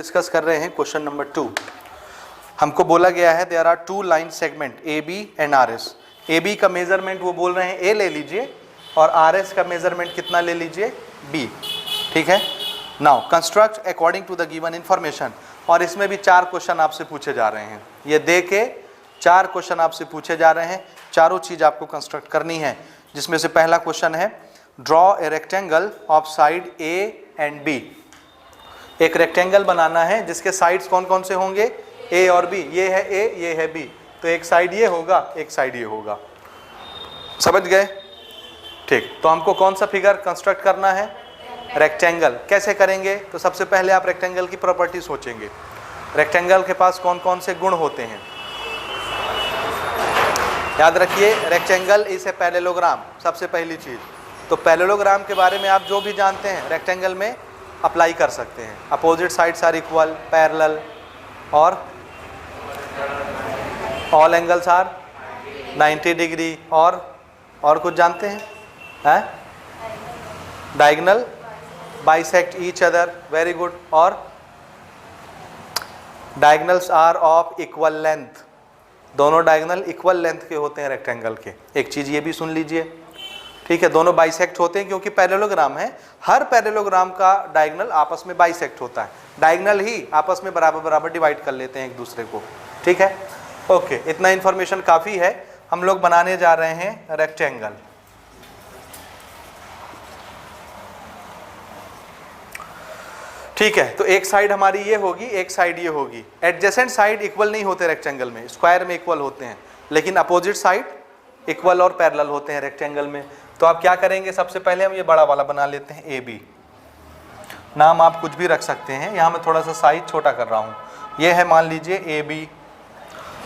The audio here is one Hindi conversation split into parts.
डिस्कस कर रहे हैं क्वेश्चन नंबर 2। हमको बोला गया है there are two line segment A B and R S. A B का मेजरमेंट वो बोल रहे हैं ए ले लीजिए और आर एस का मेजरमेंट कितना ले लीजिए बी। ठीक है, now construct according to the given information. और इसमें भी 4 क्वेश्चन आपसे पूछे जा रहे हैं, ये दे के 4 क्वेश्चन आपसे पूछे जा रहे हैं, चारों चीज आपको कंस्ट्रक्ट करनी है। जिसमें से पहला क्वेश्चन है draw a rectangle of side A and B. एक रेक्टेंगल बनाना है जिसके साइड्स कौन कौन से होंगे, ए और बी। ये है ए, ये है बी, तो एक साइड ये होगा, एक साइड ये होगा। समझ गए? ठीक, तो हमको कौन सा फिगर कंस्ट्रक्ट करना है, रेक्टेंगल। कैसे करेंगे? तो सबसे पहले आप रेक्टेंगल की प्रॉपर्टी सोचेंगे। रेक्टेंगल के पास कौन कौन से गुण होते हैं, याद रखिए। रेक्टेंगल इज ए पैरेललोग्राम, सबसे पहली चीज। तो पैरेललोग्राम के बारे में आप जो भी जानते हैं रेक्टेंगल में अप्लाई कर सकते हैं। Opposite sides are equal, parallel, और ऑल एंगल्स आर 90 डिग्री, और कुछ जानते हैं? Diagonal bisect each other, very good. और diagonals are of equal length, दोनों डायगोनल इक्वल लेंथ के होते हैं रेक्टेंगल के। एक चीज ये भी सुन लीजिए, ठीक है। दोनों बाइसेक्ट होते हैं क्योंकि पैरेललोग्राम है, हर पैरेललोग्राम का डायगोनल आपस में बाइसेक्ट होता है। डायगोनल ही आपस में बराबर बराबर डिवाइड कर लेते हैं एक दूसरे को, ठीक है। ओके, इतना इंफॉर्मेशन काफी है। हम लोग बनाने जा रहे हैं रेक्टेंगल। ठीक है, तो एक साइड हमारी ये होगी, एक साइड ये होगी। एडजेसेंट साइड इक्वल नहीं होते रेक्टेंगल में, स्क्वायर में इक्वल होते हैं, लेकिन अपोजिट साइड इक्वल और पैरेलल होते हैं रेक्टेंगल में। तो आप क्या करेंगे, सबसे पहले हम ये बड़ा वाला बना लेते हैं ए बी। नाम आप कुछ भी रख सकते हैं, यहाँ मैं थोड़ा सा साइज छोटा कर रहा हूँ। ये है मान लीजिए ए बी।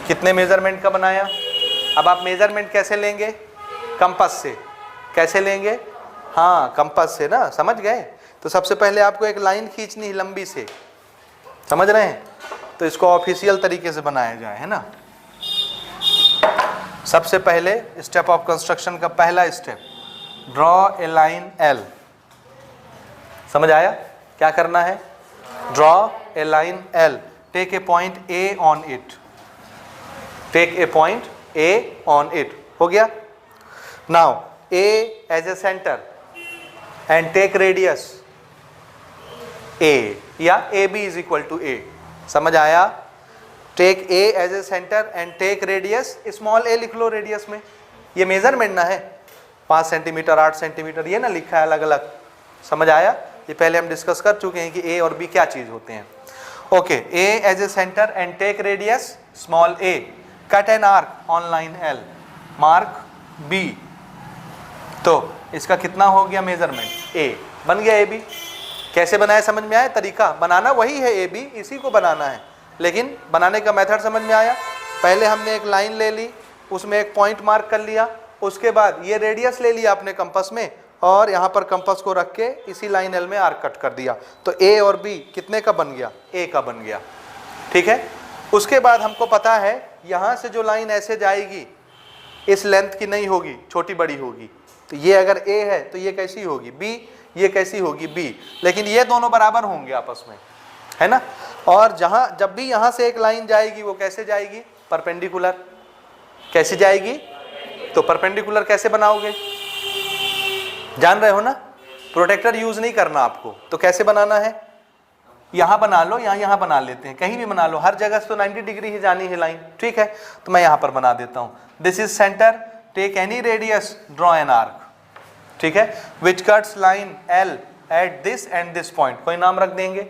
कितने मेजरमेंट का बनाया? अब आप मेजरमेंट कैसे लेंगे, कंपास से। कैसे लेंगे? हाँ, कंपास से ना, समझ गए। तो सबसे पहले आपको एक लाइन खींचनी है लंबी से, समझ रहे हैं। तो इसको ऑफिशियल तरीके से बनाया जाए, है ना। सबसे पहले स्टेप ऑफ कंस्ट्रक्शन का पहला step, draw a line L. समझ आया? क्या करना है? Draw a line L, take a point A on it, take a point A on it. हो गया? Now A as a centre and take radius A, या A B is equal to A. समझ आया? Take A as a centre and take radius, small A लिख लो रेडियस में। ये मेजरमेंट ना है, 5 सेंटीमीटर 8 सेंटीमीटर, ये ना लिखा है अलग अलग। समझ आया? ये पहले हम डिस्कस कर चुके हैं कि ए और बी क्या चीज होते हैं। Okay, A as a centre and take radius small A, cut an arc on line L, mark B. तो इसका कितना हो गया मेजरमेंट? ए। बन गया ए बी। कैसे बनाया समझ में आया? तरीका बनाना वही है, ए बी इसी को बनाना है, लेकिन बनाने का मेथड समझ में आया। पहले हमने एक लाइन ले ली, उसमें एक पॉइंट मार्क कर लिया, उसके बाद ये रेडियस ले लिया अपने कंपास में, और यहाँ पर कंपास को रख के इसी लाइन एल में आर्क कट कर दिया। तो ए और बी कितने का बन गया? ए का बन गया, ठीक है। उसके बाद हमको पता है यहाँ से जो लाइन ऐसे जाएगी इस लेंथ की नहीं होगी, छोटी बड़ी होगी। तो ये अगर ए है तो ये कैसी होगी? बी। ये कैसी होगी? बी। लेकिन ये दोनों बराबर होंगे आपस में, है ना। और जब भी यहाँ से एक लाइन जाएगी वो कैसे जाएगी? परपेंडिकुलर। कैसे जाएगी? तो परपेंडिकुलर कैसे बनाओगे, जान रहे हो ना। प्रोटेक्टर यूज नहीं करना आपको, तो कैसे बनाना है? यहाँ बना लो, यहाँ बना लेते हैं, कहीं भी बना लो, हर जगह से तो 90 डिग्री ही जानी है लाइन, ठीक है। तो मैं यहाँ पर बना देता हूँ। This is centre, take any radius, draw an arc, ठीक है, which cuts line L at this and this point. कोई नाम रख देंगे।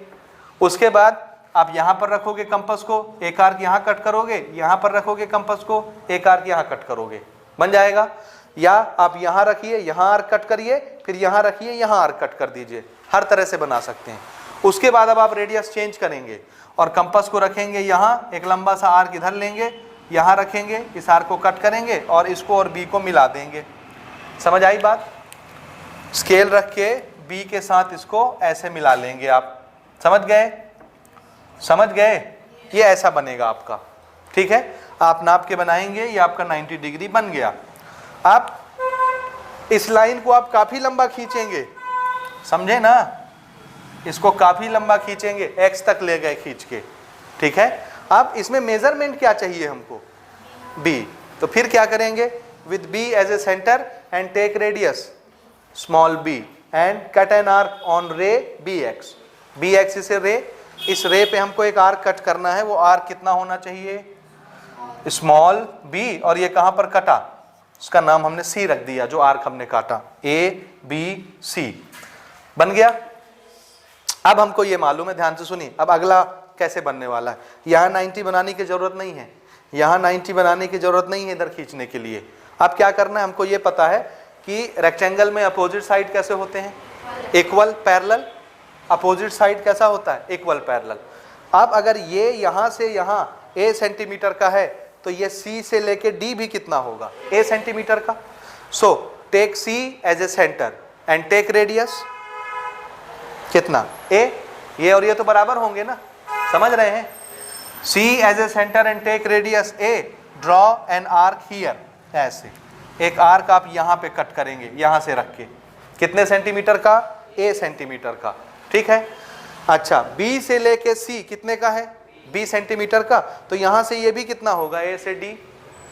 उसके बाद आप यहाँ पर रखोगे कंपास को, एक आर्क यहाँ कट करोगे, यहाँ पर रखोगे कंपास को, एक आर्क यहाँ कट करोगे, बन जाएगा। या आप यहाँ रखिए, यहाँ आर्क कट करिए, फिर यहाँ रखिए, यहाँ आर्क कट कर दीजिए, हर तरह से बना सकते हैं। उसके बाद अब आप रेडियस चेंज करेंगे और कंपास को रखेंगे यहाँ, एक लंबा सा आर्क इधर लेंगे, यहाँ रखेंगे, इस आर्क को कट करेंगे और इसको और बी को मिला देंगे। समझ आई बात? स्केल रख के बी के साथ इसको ऐसे मिला लेंगे आप। समझ गए? समझ गए? ये ऐसा बनेगा आपका, ठीक है। आप नाप के बनाएंगे, ये आपका 90 डिग्री बन गया। आप इस लाइन को आप काफी लंबा खींचेंगे, समझे ना। इसको काफी लंबा खींचेंगे, x तक ले गए खींच के, ठीक है। अब इसमें मेजरमेंट क्या चाहिए हमको, b, तो फिर क्या करेंगे, with b as a center and take radius small b and cut an arc on ray bx, bx इस रे, इस रे पे हमको एक आर्क कट करना है, वो आर्क कितना होना चाहिए, स्मॉल b, और ये कहां पर कटा, उसका नाम हमने c रख दिया, जो आर्क हमने काटा, a b c बन गया। अब हमको ये मालूम है, ध्यान से सुनिए, अब अगला कैसे बनने वाला है। यहाँ 90 बनाने की जरूरत नहीं है, यहाँ 90 बनाने की जरूरत नहीं है इधर खींचने के लिए। अब क्या करना है, हमको ये पता है कि रेक्टेंगल में अपोजिट साइड कैसे होते हैं, इक्वल पैरेलल। अपोजिट साइड कैसा होता है, इक्वल पैरेलल। अब अगर ये यहाँ से यहाँ a सेंटीमीटर का है, तो ये c से लेके d भी कितना होगा, a सेंटीमीटर का। So take c as a centre and take radius कितना, a, ये और ये तो बराबर होंगे ना, समझ रहे हैं। c as a centre and take radius a, draw an arc here, ऐसे एक आर्क आप यहाँ पे कट करेंगे, यहाँ से रख के, कितने सेंटीमीटर का, a सेंटीमीटर का, ठीक है। अच्छा, b से लेके c कितने का है, b सेंटीमीटर का, तो यहाँ से ये भी कितना होगा, a से d,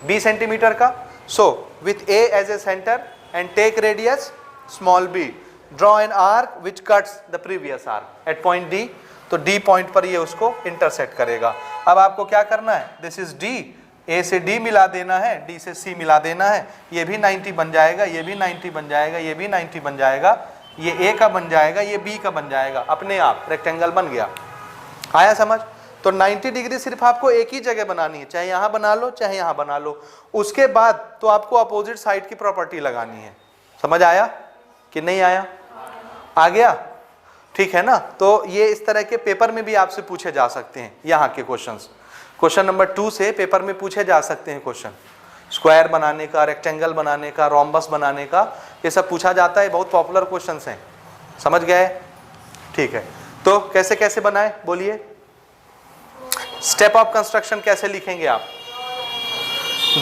b सेंटीमीटर का। So with a as a centre and take radius small b, draw an arc which cuts the previous arc at point d, तो d पॉइंट पर ये उसको इंटरसेक्ट करेगा। अब आपको क्या करना है, दिस इज d, a से d मिला देना है, d से c मिला देना है, ये भी 90 बन जाएगा, ये भी 90 बन जाएगा, ये भी 90 बन जाएगा, ये a का बन जाएगा, ये b का बन जाएगा, अपने आप रेक्टेंगल बन गया। आया समझ। तो 90 डिग्री सिर्फ आपको एक ही जगह बनानी है, चाहे यहाँ बना लो चाहे यहाँ बना लो। उसके बाद तो आपको अपोजिट साइड की प्रॉपर्टी लगानी है। समझ आया कि नहीं आया, आ गया, ठीक है ना। तो ये इस तरह के पेपर में भी आपसे पूछे जा सकते हैं, यहाँ के क्वेश्चंस। क्वेश्चन नंबर 2 से पेपर में पूछे जा सकते हैं क्वेश्चन, स्क्वायर बनाने का, रेक्टेंगल बनाने का, रोम्बस बनाने का, ये सब पूछा जाता है, बहुत पॉपुलर क्वेश्चंस हैं। समझ गए, ठीक है। तो कैसे कैसे बनाए बोलिए, स्टेप ऑफ कंस्ट्रक्शन कैसे लिखेंगे आप,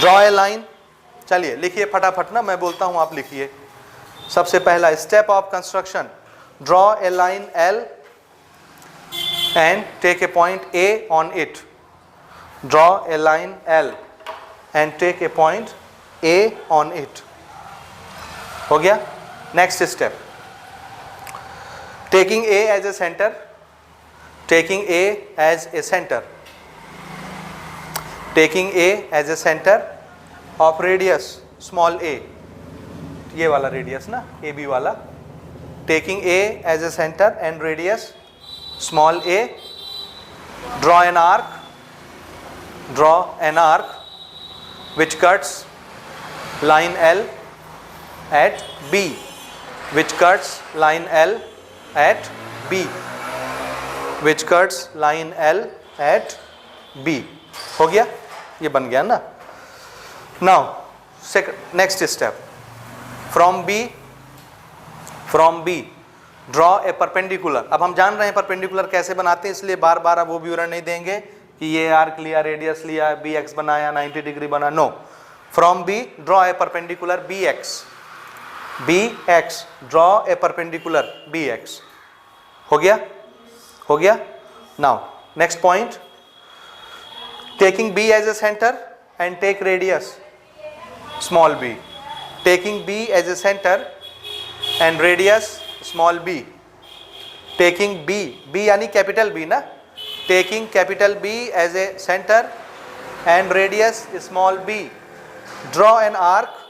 ड्रॉ ए लाइन, चलिए लिखिए फटाफट ना, मैं बोलता हूं आप लिखिए। सबसे पहला step of construction, draw a line L and take a point A on it, draw a line L and take a point A on it, हो गया। Next step, taking A as a center, taking A as a center, taking A as a center of radius small a, ये वाला रेडियस ना, AB वाला, taking A as a center and radius small a, draw an arc which cuts line L at B, which cuts line L at B, which cuts line L at B, हो गया, ये बन गया ना। Now next step, from B draw a perpendicular. अब हम जान रहे हैं परपेंडिकुलर कैसे बनाते हैं, इसलिए बार बार अब वो विवरण नहीं देंगे कि ये आर्क लिया, रेडियस लिया, bx बनाया, 90 डिग्री बना, no. From B draw a perpendicular bx, draw a perpendicular bx, हो गया, हो गया। Now next point, taking B as a centre and take radius small b, taking B as a centre and radius small b, taking B यानी कैपिटल B ना, taking capital B as a centre and radius small b, draw an arc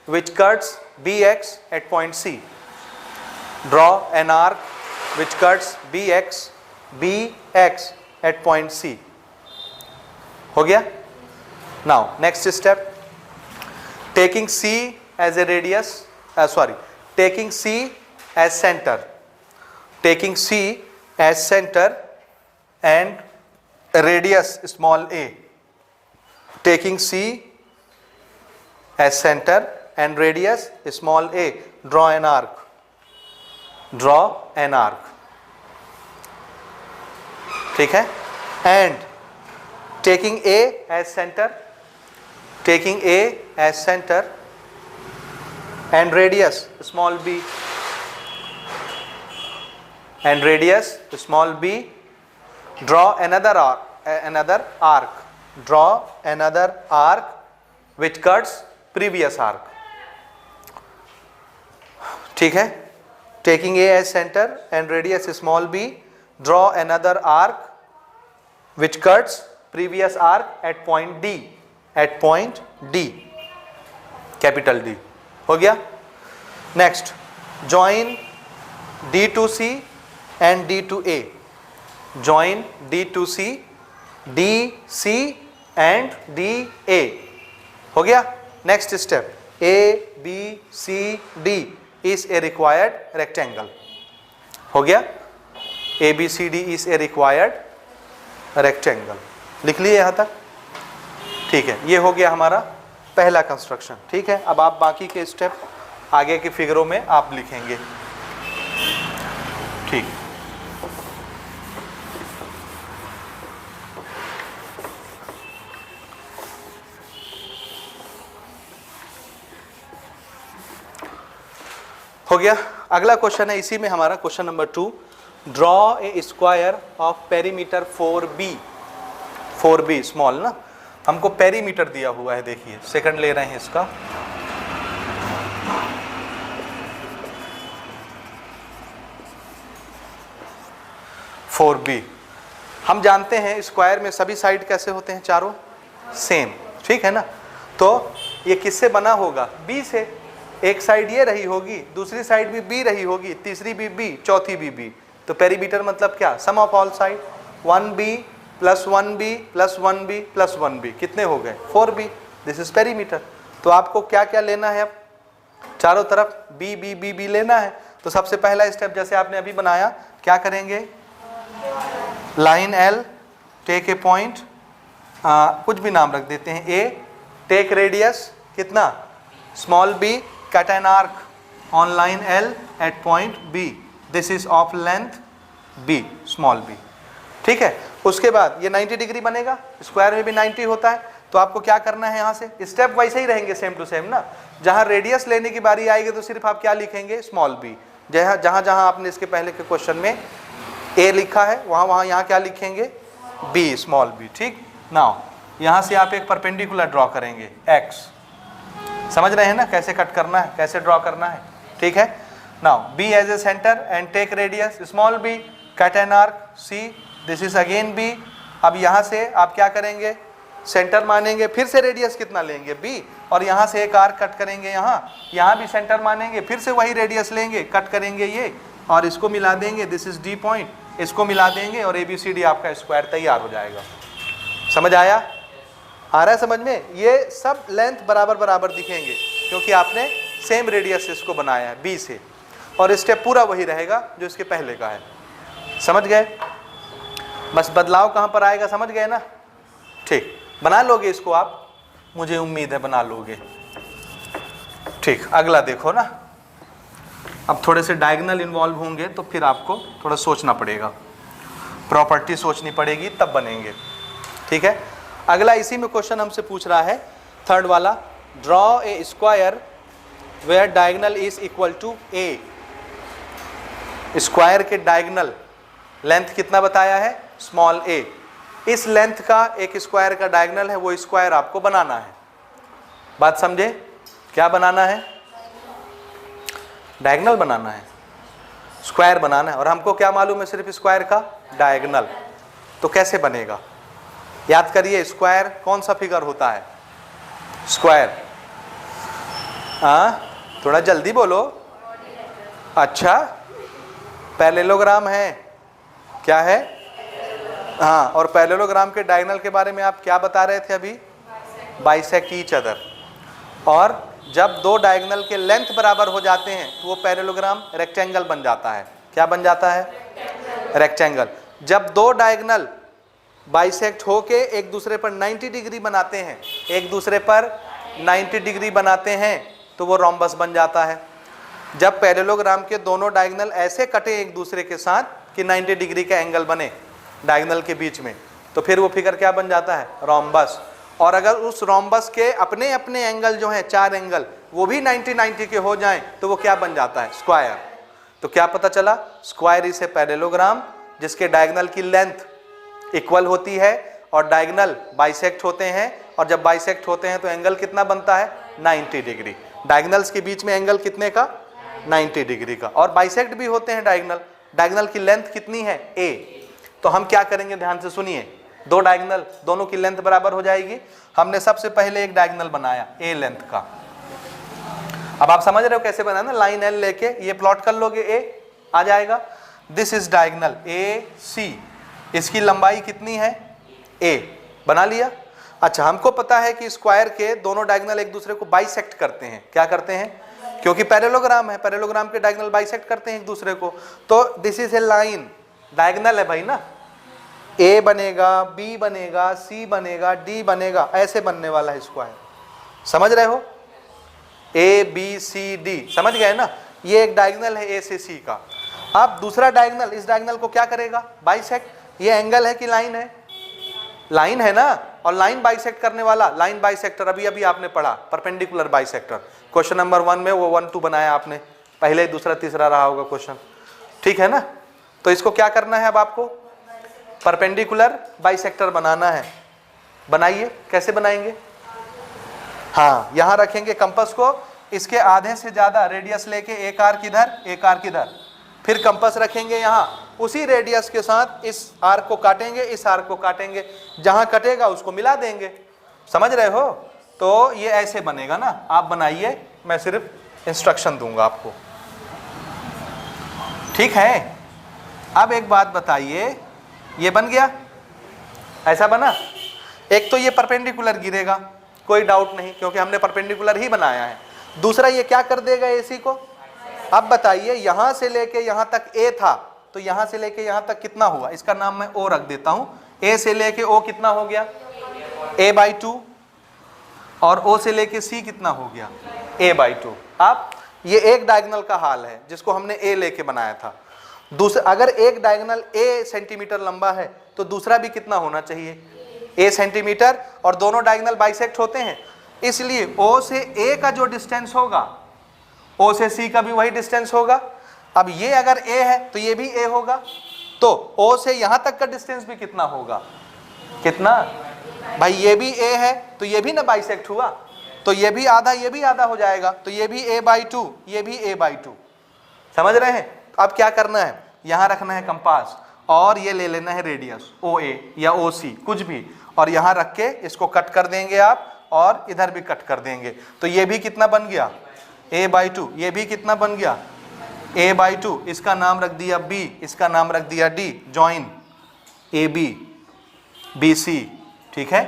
which cuts bx at point C, draw an arc which cuts bx at point C, हो गया। now next step, taking C as a radius, taking C as center, taking C as center and radius small a, taking C as center and radius small a, draw an arc, ठीक है। and taking A as center, taking A as center and radius small b, and radius small b, draw another arc, draw another arc which cuts previous arc. ठीक है, taking A as center and radius small b, draw another arc which cuts previous arc at point D, at point D, capital D. हो गया. Next, join D to C and D to A. Join D to C, D C and D A. हो गया. Next step, A B C D is a required rectangle. हो गया. A B C D is a required rectangle. लिख लिए यहां तक. ठीक है, ये हो गया हमारा पहला कंस्ट्रक्शन. ठीक है, अब आप बाकी के स्टेप आगे की फिगरों में आप लिखेंगे. ठीक, हो गया. अगला क्वेश्चन है, इसी में हमारा question number 2. Draw a square of perimeter 4b. 4b small ना, हमको पेरीमीटर दिया हुआ है. देखिए सेकंड ले रहे हैं इसका. फोर बी हम जानते हैं स्क्वायर में सभी साइड कैसे होते हैं, चारों सेम. ठीक है ना. तो ये किससे बना होगा, बी से. एक साइड ये रही होगी, दूसरी साइड भी बी रही होगी, तीसरी भी बी, चौथी भी बी. तो पेरीमीटर मतलब क्या, sum of all side. 1b plus 1b plus 1b plus 1b कितने हो गए, 4b. This is perimeter. तो आपको क्या क्या लेना है, अब चारों तरफ b b b b लेना है. तो सबसे पहला स्टेप जैसे आपने अभी बनाया, क्या करेंगे, line L, take a point, कुछ भी नाम रख देते हैं, A, टेक रेडियस कितना, small b, cut an arc on line L at point B. This is of length B, small b. ठीक है. उसके बाद ये 90 डिग्री बनेगा, स्क्वायर में भी 90 होता है. तो आपको क्या करना है, यहाँ से स्टेप वैसे ही रहेंगे, सेम टू सेम ना. जहाँ रेडियस लेने की बारी आएगी तो सिर्फ आप क्या लिखेंगे, स्मॉल b. जहाँ जहाँ आपने इसके पहले के क्वेश्चन में A लिखा है, वहाँ यहाँ क्या लिखेंगे, B, स्मॉल b. ठीक. नाउ यहाँ से आप एक परपेंडिकुलर ड्रॉ करेंगे, X. समझ रहे हैं ना कैसे कट करना है, कैसे ड्रॉ करना है. ठीक है. Now B as a centre and take radius small b, cut an arc C. This is again B. अब यहाँ से आप क्या करेंगे, सेंटर मानेंगे, फिर से रेडियस कितना लेंगे, B, और यहाँ से एक आर्क कट करेंगे, यहाँ भी सेंटर मानेंगे, फिर से वही रेडियस लेंगे, कट करेंगे ये, और इसको मिला देंगे. दिस इज D पॉइंट, इसको मिला देंगे और ABCD आपका स्क्वायर तैयार हो जाएगा. समझ आया, आ रहा है समझ में. ये सब लेंथ बराबर बराबर दिखेंगे क्योंकि आपने सेम रेडियस से इसको बनाया है B से, और स्टेप पूरा वही रहेगा जो इसके पहले का है. समझ गए. बस बदलाव कहाँ पर आएगा, समझ गए ना. ठीक, बना लोगे इसको आप, मुझे उम्मीद है बना लोगे. ठीक, अगला देखो ना. अब थोड़े से डायगोनल इन्वॉल्व होंगे तो फिर आपको थोड़ा सोचना पड़ेगा, प्रॉपर्टी सोचनी पड़ेगी, तब बनेंगे. ठीक है. अगला इसी में क्वेश्चन हमसे पूछ रहा है, थर्ड वाला. Draw a square where diagonal is equal to A. Square के डायगोनल लेंथ कितना बताया है, स्मॉल a. इस लेंथ का एक स्क्वायर का डायगोनल है, वो स्क्वायर आपको बनाना है. बात समझे, क्या बनाना है, डायगोनल बनाना है, स्क्वायर बनाना है. और हमको क्या मालूम है, सिर्फ स्क्वायर का डायगोनल. तो कैसे बनेगा, याद करिए. स्क्वायर कौन सा फिगर होता है, स्क्वायर, थोड़ा जल्दी बोलो. अच्छा, पैरेललोग्राम है, क्या है, हाँ. और पैरेललोग्राम के डायगोनल के बारे में आप क्या बता रहे थे अभी, बाइसेक्ट ईच अदर. और जब दो डायगोनल के लेंथ बराबर हो जाते हैं तो वो पैरेललोग्राम रेक्टेंगल बन जाता है. क्या बन जाता है, रेक्टेंगल. जब दो डायगोनल बाइसेक्ट होके एक दूसरे पर 90 डिग्री बनाते हैं, एक दूसरे पर 90 डिग्री बनाते हैं, तो वो रोम्बस बन जाता है. जब पैरेललोग्राम के दोनों डायगोनल ऐसे कटे एक दूसरे के साथ कि 90 डिग्री का एंगल बने डायगोनल के बीच में, तो फिर वो फिगर क्या बन जाता है, रोम्बस. और अगर उस रोम्बस के अपने अपने एंगल जो हैं, चार एंगल, वो भी 90-90 के हो जाएं, तो वो क्या बन जाता है, स्क्वायर. तो क्या पता चला, स्क्वायर इज ए पैरेललोग्राम जिसके डायगोनल की लेंथ इक्वल होती है और डायगोनल बाइसेक्ट होते हैं, और जब बाइसेक्ट होते हैं तो एंगल कितना बनता है, 90 डिग्री। डायगोनल्स के बीच में एंगल कितने का, 90 डिग्री का, और बाइसेक्ट भी होते हैं डायगोनल। डायगोनल की लेंथ कितनी है, a। तो हम क्या करेंगे, ध्यान से सुनिए, दो डायगोनल दोनों की लेंथ बराबर हो जाएगी। हमने सबसे पहले एक डायगोनल बनाया a लेंथ का। अब आप समझ रहे हो कैसे बनाना, लाइन l लेके ये प्लॉट कर लोगे, a आ जाएगा। दिस इज डायगोनल AC, इसकी लंबाई कितनी है, a, बना लिया। अच्छा, हमको पता है कि स्क्वायर के दोनों डायगोनल एक दूसरे को बाइसेक्ट करते हैं। क्या करते हैं, क्योंकि पैरेललोग्राम है, पैरेललोग्राम के डायगोनल बाइसेक्ट करते हैं एक दूसरे को। तो this is a line, diagonal है भाई ना, A बनेगा, B बनेगा, C बनेगा, D बनेगा, ऐसे बनने वाला है स्क्वायर। समझ रहे हो, ABCD, समझ गए ना। ये एक डायगोनल है A से C का। अब दूसरा डायगोनल, इस डायगोनल को क्या करेगा, बाइसेक्ट। ये एंगल है कि लाइन है, लाइन है ना, और लाइन बाइसेक्ट करने वाला, लाइन बाइसेक्टर अभी अभी आपने पढ़ा, परपेंडिकुलर बाइसेक्टर। क्वेश्चन नंबर 1 में वो 1 2 बनाया आपने, पहले दूसरा तीसरा रहा होगा क्वेश्चन, ठीक है ना। तो इसको क्या करना है, अब आपको परपेंडिकुलर बाइसेक्टर बनाना है। बनाइए, कैसे बनाएंगे, हाँ, यहां रखेंगे कंपास को, इसके आधे से ज्यादा रेडियस लेके एक आर्क इधर, एक आर्क इधर, फिर कंपास रखेंगे यहां, उसी रेडियस के साथ इस आर्क को काटेंगे, इस आर्क को काटेंगे, जहां कटेगा उसको मिला देंगे। समझ रहे हो, तो ये ऐसे बनेगा ना। आप बनाइए, मैं सिर्फ इंस्ट्रक्शन दूंगा आपको, ठीक है। अब एक बात बताइए, ये बन गया, ऐसा बना। एक तो ये परपेंडिकुलर गिरेगा, कोई डाउट नहीं, क्योंकि हमने परपेंडिकुलर ही बनाया है। दूसरा ये क्या कर देगा AC को। अब बताइए, यहां से लेके यहां तक A था, तो यहां से लेके यहां तक कितना हुआ, इसका नाम मैं O रख देता हूं। A से लेके O कितना हो गया, A/2, और O से लेके C कितना हो गया, A/2। अब ये एक डायगोनल का हाल है जिसको हमने A लेके बनाया था। दूसरा, अगर एक डायगोनल A सेंटीमीटर लंबा है तो दूसरा भी कितना होना चाहिए, A सेंटीमीटर, और दोनों डायगोनल बाइसेक्ट होते हैं, इसलिए O से A का जो डिस्टेंस होगा, O से C का भी वही डिस्टेंस होगा। अब ये अगर A है तो ये भी A होगा, तो O से यहां तक का डिस्टेंस भी कितना होगा, कितना भाई, ये भी A है तो ये भी ना बाइसेक्ट हुआ, तो ये भी आधा, ये भी आधा हो जाएगा, तो ये भी A/2, ये भी A/2। समझ रहे हैं। अब क्या करना है, यहां रखना है कंपास, और ये ले लेना है रेडियस OA या OC, कुछ भी, और यहां रख के इसको कट कर देंगे आप, और इधर भी कट कर देंगे। तो ये भी कितना बन गया, A/2, ये भी कितना बन गया, A/2। इसका नाम रख दिया B, इसका नाम रख दिया D, जॉइन AB BC, ठीक है।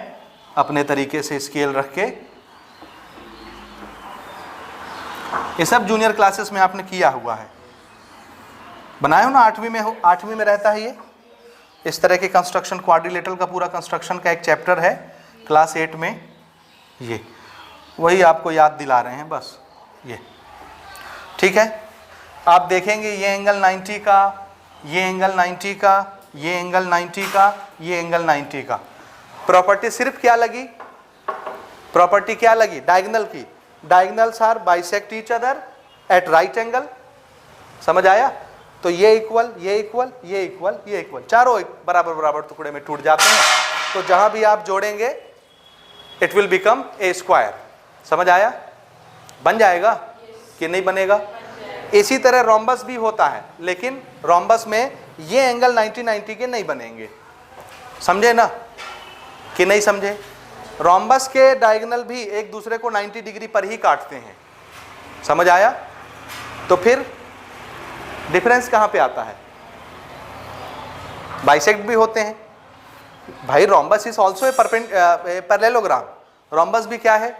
अपने तरीके से स्केल रख के, ये सब जूनियर क्लासेस में आपने किया हुआ है, बनाए हो ना, 8वीं में हो, 8वीं में रहता है ये। इस तरह के कंस्ट्रक्शन, क्वाड्रिलेटरल का पूरा कंस्ट्रक्शन का एक चैप्टर है क्लास 8 में, ये वही आपको याद दिला रहे हैं बस, ये ठीक है। आप देखेंगे ये एंगल 90 का, ये एंगल 90 का, ये एंगल 90 का, ये एंगल 90 का। प्रॉपर्टी सिर्फ क्या लगी, प्रॉपर्टी क्या लगी, डायगोनल की। Diagonals are bisect each other at right angle. समझ आया। तो ये इक्वल, ये इक्वल, ये इक्वल, ये इक्वल, चारों बराबर बराबर टुकड़े में टूट जाते हैं। तो जहां भी आप जोड़ेंगे it will become a square. समझ आया, बन जाएगा कि नहीं बनेगा। इसी तरह रोम्बस भी होता है, लेकिन रोम्बस में ये एंगल 90-90 के नहीं बनेंगे। समझे ना कि नहीं समझे। रोम्बस के डायगोनल भी एक दूसरे को 90 डिग्री पर ही काटते हैं। समझ आया। तो फिर डिफरेंस कहां पे आता है, बाइसेक्ट भी होते हैं भाई। Rhombus is also a parallelogram. Rhombus भी क्या है,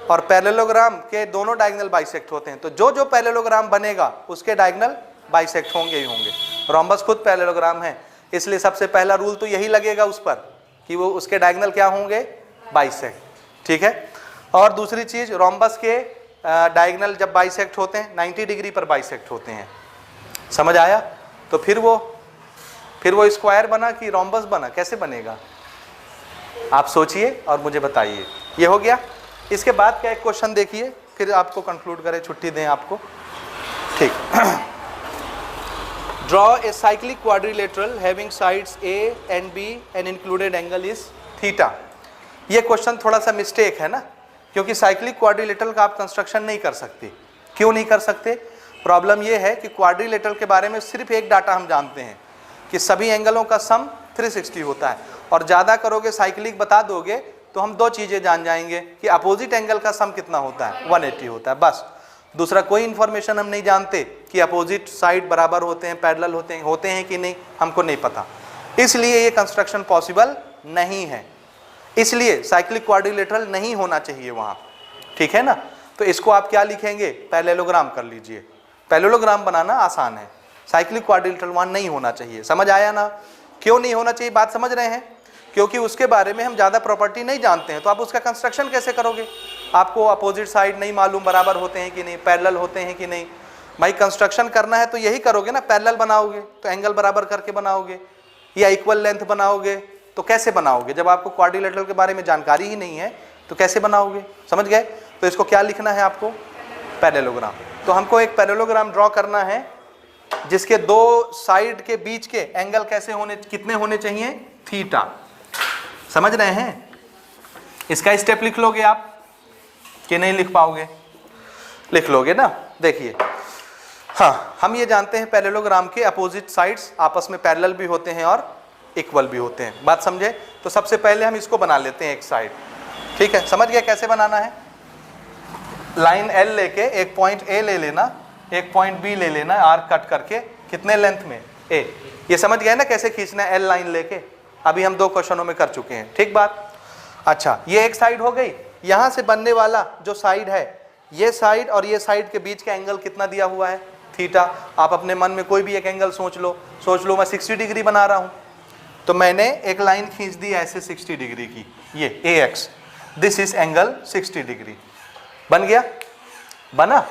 और पैरेललोग्राम के दोनों डायगोनल बाइसेक्ट होते हैं। तो जो जो पैरेललोग्राम बनेगा उसके डायगोनल बाइसेक्ट होंगे ही होंगे। रोम्बस खुद पैरेललोग्राम है, इसलिए सबसे पहला रूल तो यही लगेगा उस पर कि वो उसके डायगोनल क्या होंगे, बाइसेक्ट। ठीक है। और दूसरी चीज, रोम्बस के डायगोनल जब बाइसेक्ट होते हैं 90 डिग्री पर बाइसेक्ट होते हैं। समझ आया। तो फिर वो स्क्वायर बना कि रोम्बस बना, कैसे बनेगा आप सोचिए और मुझे बताइए। ये हो गया। इसके बाद का एक क्वेश्चन देखिए, फिर आपको कंक्लूड करें, छुट्टी दें आपको। ठीक draw a cyclic quadrilateral having sides A and B and included angle is theta. ये क्वेश्चन थोड़ा सा मिस्टेक है ना, क्योंकि साइक्लिक क्वाड्रिलेटरल का आप कंस्ट्रक्शन नहीं कर सकते। क्यों नहीं कर सकते? प्रॉब्लम ये है कि क्वाड्रिलेटरल के बारे में सिर्फ एक डाटा हम जानते हैं कि सभी एंगलों का सम 360 होता है, और ज़्यादा करोगे साइक्लिक बता दोगे तो हम दो चीज़ें जान जाएंगे कि अपोजिट एंगल का सम कितना होता है, 180 होता है, बस। दूसरा कोई इन्फॉर्मेशन हम नहीं जानते कि अपोजिट साइड बराबर होते हैं, पैरेलल होते हैं कि नहीं, हमको नहीं पता। इसलिए ये कंस्ट्रक्शन पॉसिबल नहीं है, इसलिए साइक्लिक क्वाड्रिलेटरल नहीं होना चाहिए वहाँ, ठीक है ना। तो इसको आप क्या लिखेंगे? पैरेललोग्राम कर लीजिए। पैरेललोग्राम बनाना आसान है, साइक्लिक क्वाड्रिलेटरल वहाँ नहीं होना चाहिए। समझ आया ना? क्यों नहीं होना चाहिए, बात समझ रहे हैं? क्योंकि उसके बारे में हम ज़्यादा प्रॉपर्टी नहीं जानते हैं, तो आप उसका कंस्ट्रक्शन कैसे करोगे? आपको अपोजिट साइड नहीं मालूम बराबर होते हैं कि नहीं, पैरेलल होते हैं कि नहीं। भाई कंस्ट्रक्शन करना है तो यही करोगे ना, पैरेलल बनाओगे तो एंगल बराबर करके बनाओगे, या इक्वल लेंथ बनाओगे तो कैसे बनाओगे? जब आपको क्वाड्रिलेटरल के बारे में जानकारी ही नहीं है तो कैसे बनाओगे? समझ गए? तो इसको क्या लिखना है आपको? पैरेललोग्राम। तो हमको एक पैरेललोग्राम ड्रॉ करना है जिसके दो साइड के बीच के एंगल कैसे होने, कितने होने चाहिए? थीटा। समझ रहे हैं? इसका स्टेप लिख लोगे आप कि नहीं लिख पाओगे? लिख लोगे ना। देखिए, हाँ, हम ये जानते हैं पैरेललोग्राम के अपोजिट साइड्स आपस में पैरेलल भी होते हैं और इक्वल भी होते हैं। बात समझे? तो सबसे पहले हम इसको बना लेते हैं एक साइड, ठीक है? समझ गए कैसे बनाना है? लाइन L लेके एक पॉइंट A ले लेना, एक पॉइंट B ले लेना, आर्क कट करके, कितने लेंथ में? A। ये समझ गए ना कैसे खींचना है L लाइन लेके? अभी हम 2 क्वेश्चनों में कर चुके हैं, ठीक बात। अच्छा, ये एक साइड हो गई। यहाँ से बनने वाला जो साइड है, ये साइड और ये साइड के बीच का एंगल कितना दिया हुआ है? थीटा। आप अपने मन में कोई भी एक एंगल सोच लो मैं 60 डिग्री बना रहा हूँ, तो मैंने एक लाइन खींच दी ऐसे 60 डिग्री की, ये AX, this is angle 60 degree. बन गया? बना?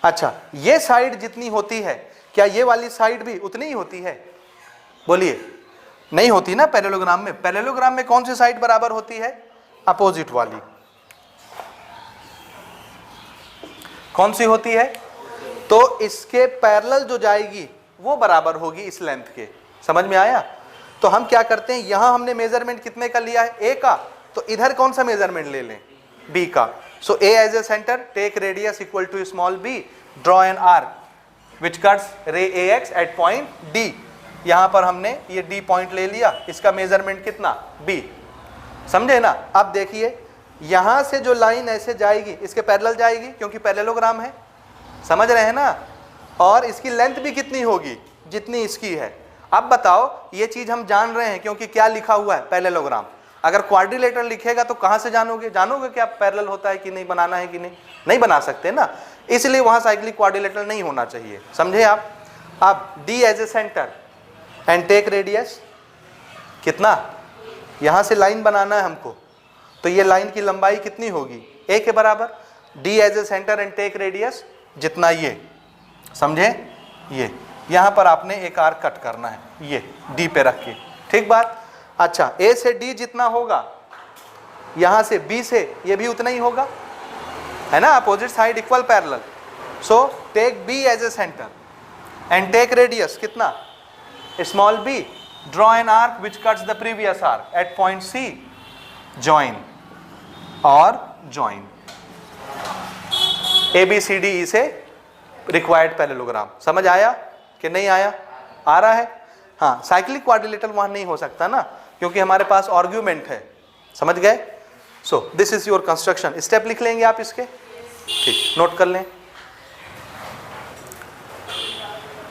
अच्छा, ये साइड जितनी होती है, क्या ये वाली साइड भी उतनी ही होती है? बोलिए। नहीं होती ना पैरेललोग्राम में। पैरेललोग्राम में कौन सी साइड बराबर होती है? अपोजिट वाली। कौन सी होती है? तो इसके पैरेलल जो जाएगी वो बराबर होगी इस लेंथ के। समझ में आया? तो हम क्या करते हैं, यहां हमने मेजरमेंट कितने का लिया है? A का। तो इधर कौन सा मेजरमेंट ले लें? B का। So A as a centre, take radius equal to small b, draw an arc which cuts ray AX at point D। यहां पर हमने ये D पॉइंट ले लिया, इसका मेजरमेंट कितना? B। समझे ना? अब देखिए, यहां से जो लाइन ऐसे जाएगी इसके पैरेलल जाएगी, क्योंकि पैरेललोग्राम है। समझ रहे हैं ना? और इसकी लेंथ भी कितनी होगी? जितनी इसकी है। अब बताओ, ये चीज हम जान रहे हैं क्योंकि क्या लिखा हुआ है? पैरेललोग्राम। अगर क्वाड्रिलेटरल लिखेगा तो कहां से जानोगे? जानोगे क्या पैरेलल होता है कि नहीं, बनाना है कि नहीं? नहीं बना सकते ना, इसलिए वहां साइक्लिक क्वाड्रिलेटरल नहीं होना चाहिए। समझे आप? अब D as a centre and take radius कितना? यहां से लाइन बनाना है हमको, तो ये लाइन की लंबाई कितनी होगी? A के बराबर। D as a centre and take radius जितना ये, समझे? ये यहां पर आपने एक आर्क कट करना है, ये D पे रख के, ठीक बात। अच्छा, A से D जितना होगा, यहां से B से ये भी उतना ही होगा, है ना? Opposite side equal parallel. So take B as a centre and take radius कितना? Small b, draw an arc which cuts the previous arc at point C, join और join। ABCD इसे रिक्वायर्ड पैरेललोग्राम। समझ आया कि नहीं आया? आ रहा है? हाँ, साइक्लिक क्वाड्रिलेटरल वहां नहीं हो सकता ना, क्योंकि हमारे पास आर्ग्यूमेंट है। समझ गए? So this is your construction. Step लिख लेंगे आप इसके, ठीक, नोट कर लें।